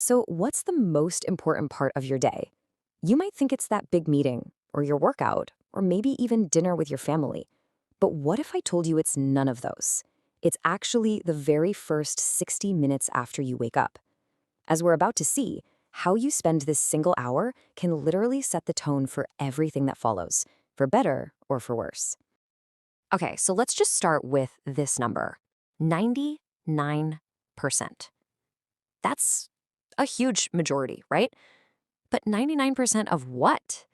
So, what's the most important part of your day? You might think it's that big meeting, or your workout, or maybe even dinner with your family. But what if I told you it's none of those? It's actually the very first 60 minutes after you wake up. As we're about to see, how you spend this single hour can literally set the tone for everything that follows, for better or for worse. Okay, so let's just start with this number 99%. That's a huge majority, right? But 99% of what?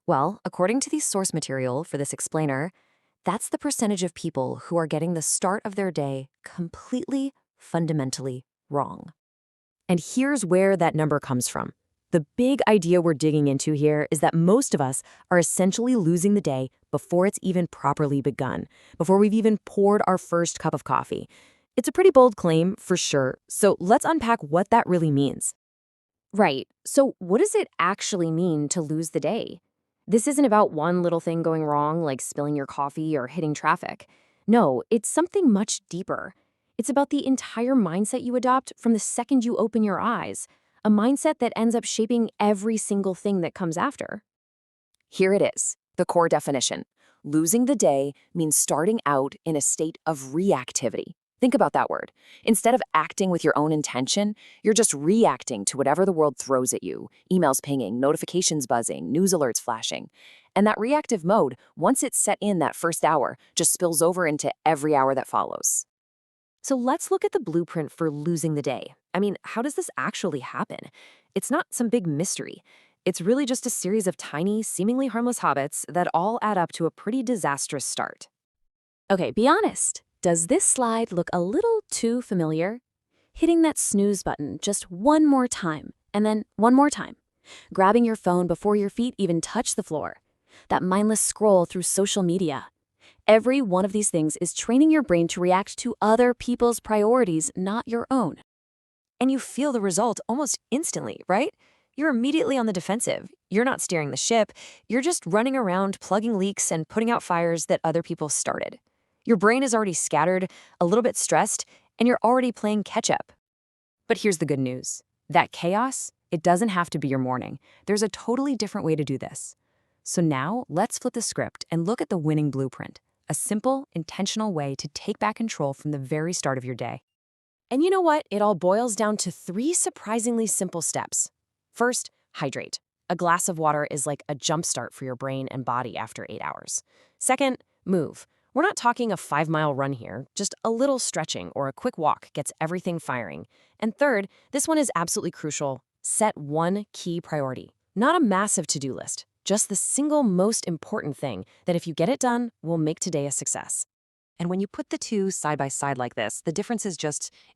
Well, according to the source material for this explainer, that's the percentage of people who are getting the start of their day completely, fundamentally wrong. And here's where that number comes from. The big idea we're digging into here is that most of us are essentially losing the day before it's even properly begun, before we've even poured our first cup of coffee. It's a pretty bold claim, for sure, so let's unpack what that really means. Right. So, what does it actually mean to lose the day? This isn't about one little thing going wrong, like spilling your coffee or hitting traffic. No, it's something much deeper. It's about the entire mindset you adopt from the second you open your eyes, a mindset that ends up shaping every single thing that comes after. Here it is, the core definition. Losing the day means starting out in a state of reactivity. Think about that word. Instead of acting with your own intention, you're just reacting to whatever the world throws at you. Emails pinging, notifications buzzing, news alerts flashing. And that reactive mode, once it's set in that first hour, just spills over into every hour that follows. So let's look at the blueprint for losing the day. I mean, how does this actually happen? It's not some big mystery. It's really just a series of tiny, seemingly harmless habits that all add up to a pretty disastrous start. Okay, be honest. Does this slide look a little too familiar? Hitting that snooze button just one more time, and then one more time. Grabbing your phone before your feet even touch the floor. That mindless scroll through social media. Every one of these things is training your brain to react to other people's priorities, not your own. And you feel the result almost instantly, right? You're immediately on the defensive. You're not steering the ship. You're just running around plugging leaks and putting out fires that other people started. Your brain is already scattered, a little bit stressed, and you're already playing catch up. But here's the good news. That chaos, it doesn't have to be your morning. There's a totally different way to do this. So now let's flip the script and look at the winning blueprint, a simple, intentional way to take back control from the very start of your day. And you know what? It all boils down to three surprisingly simple steps. First, hydrate. A glass of water is like a jumpstart for your brain and body after 8 hours. Second, move. We're not talking a 5-mile run here, just a little stretching or a quick walk gets everything firing. And third, this one is absolutely crucial. Set one key priority. Not a massive to-do list, just the single most important thing that if you get it done, will make today a success. And when you put the two side by side like this, the difference is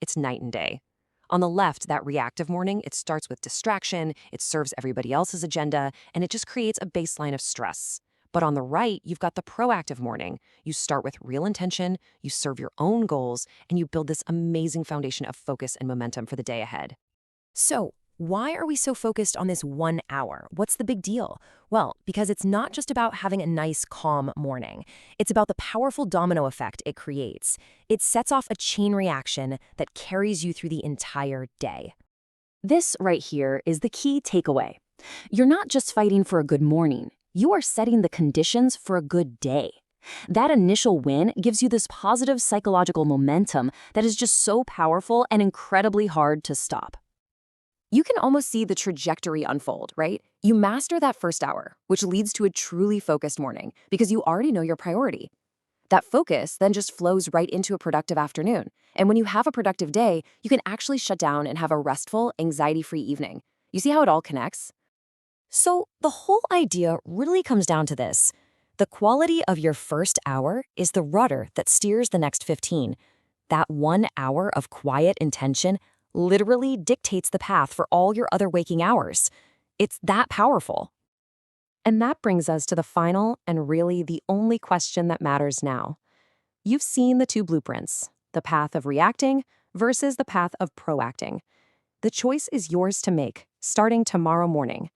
it's night and day. On the left, that reactive morning, it starts with distraction, it serves everybody else's agenda, and it just creates a baseline of stress. But on the right, you've got the proactive morning. You start with real intention, you serve your own goals, and you build this amazing foundation of focus and momentum for the day ahead. So, why are we so focused on this 1 hour? What's the big deal? Well, because it's not just about having a nice, calm morning. It's about the powerful domino effect it creates. It sets off a chain reaction that carries you through the entire day. This right here is the key takeaway. You're not just fighting for a good morning. You are setting the conditions for a good day. That initial win gives you this positive psychological momentum that is just so powerful and incredibly hard to stop. You can almost see the trajectory unfold, right? You master that first hour, which leads to a truly focused morning because you already know your priority. That focus then just flows right into a productive afternoon. And when you have a productive day, you can actually shut down and have a restful, anxiety-free evening. You see how it all connects? So the whole idea really comes down to this. The quality of your first hour is the rudder that steers the next 15. That 1 hour of quiet intention literally dictates the path for all your other waking hours. It's that powerful. And that brings us to the final and really the only question that matters now. You've seen the two blueprints, the path of reacting versus the path of proacting. The choice is yours to make, starting tomorrow morning.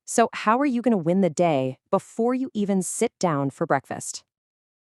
So how are you going to win the day before you even sit down for breakfast?